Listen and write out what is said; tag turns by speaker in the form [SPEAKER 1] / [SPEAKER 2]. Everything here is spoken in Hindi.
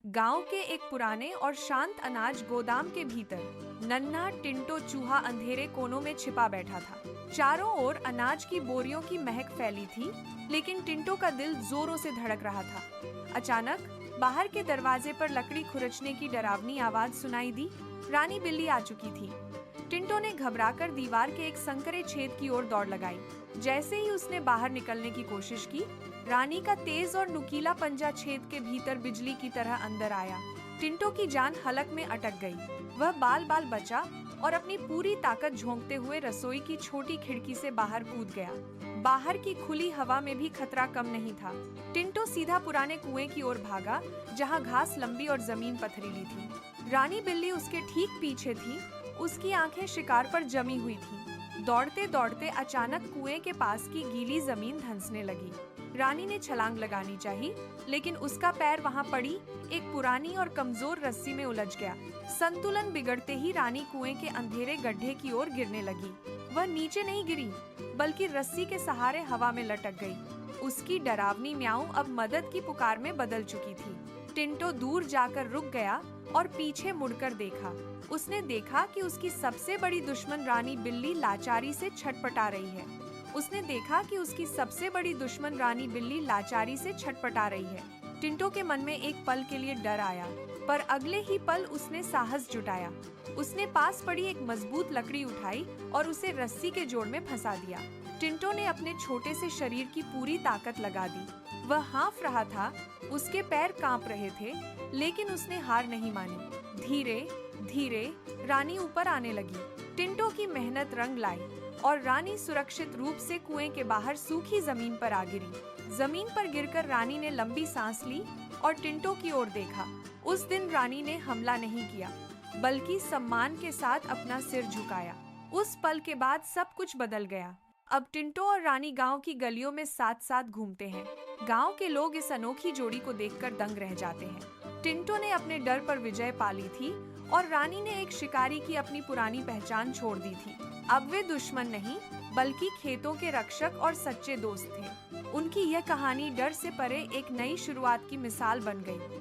[SPEAKER 1] गांव के एक पुराने और शांत अनाज गोदाम के भीतर नन्हा टिंटो चूहा अंधेरे कोनों में छिपा बैठा था। चारों ओर अनाज की बोरियों की महक फैली थी, लेकिन टिंटो का दिल जोरों से धड़क रहा था। अचानक बाहर के दरवाजे पर लकड़ी खुरचने की डरावनी आवाज सुनाई दी। रानी बिल्ली आ चुकी थी। टिंटो ने घबराकर दीवार के एक संकरे छेद की ओर दौड़ लगाई। जैसे ही उसने बाहर निकलने की कोशिश की, रानी का तेज और नुकीला पंजा छेद के भीतर बिजली की तरह अंदर आया। टिंटो की जान हलक में अटक गई। वह बाल बाल बचा और अपनी पूरी ताकत झोंकते हुए रसोई की छोटी खिड़की से बाहर कूद गया। बाहर की खुली हवा में भी खतरा कम नहीं था। टिंटो सीधा पुराने कुएं की ओर भागा, जहां घास लंबी और जमीन पथरीली थी। रानी बिल्ली उसके ठीक पीछे थी। उसकी आंखें शिकार पर जमी हुई थीं। दौड़ते दौड़ते अचानक कुएं के पास की गीली जमीन धंसने लगी। रानी ने छलांग लगानी चाहिए, लेकिन उसका पैर वहां पड़ी एक पुरानी और कमजोर रस्सी में उलझ गया। संतुलन बिगड़ते ही रानी कुएं के अंधेरे गड्ढे की ओर गिरने लगी। वह नीचे नहीं गिरी, बल्कि रस्सी के सहारे हवा में लटक गई। उसकी डरावनी म्याऊं अब मदद की पुकार में बदल चुकी थी। टिंटो दूर जाकर रुक गया और पीछे मुड़कर देखा। उसने देखा कि उसकी सबसे बड़ी दुश्मन रानी बिल्ली लाचारी से छटपटा रही है। टिंटो के मन में एक पल के लिए डर आया, पर अगले ही पल उसने साहस जुटाया। उसने पास पड़ी एक मजबूत लकड़ी उठाई और उसे रस्सी के जोड़ में फंसा दिया। टिंटो ने अपने छोटे से शरीर की पूरी ताकत लगा दी। वह हाँफ रहा था, उसके पैर कांप रहे थे, लेकिन उसने हार नहीं मानी। धीरे धीरे रानी ऊपर आने लगी। टिंटो की मेहनत रंग लाई और रानी सुरक्षित रूप से कुएं के बाहर सूखी जमीन पर आ गिरी। जमीन पर गिरकर रानी ने लंबी सांस ली और टिंटो की ओर देखा। उस दिन रानी ने हमला नहीं किया, बल्कि सम्मान के साथ अपना सिर झुकाया। उस पल के बाद सब कुछ बदल गया। अब टिंटो और रानी गांव की गलियों में साथ साथ घूमते हैं। गांव के लोग इस अनोखी जोड़ी को देखकर दंग रह जाते हैं। टिंटो ने अपने डर पर विजय पा ली थी और रानी ने एक शिकारी की अपनी पुरानी पहचान छोड़ दी थी। अब वे दुश्मन नहीं, बल्कि खेतों के रक्षक और सच्चे दोस्त थे। उनकी यह कहानी डर से परे एक नई शुरुआत की मिसाल बन गई।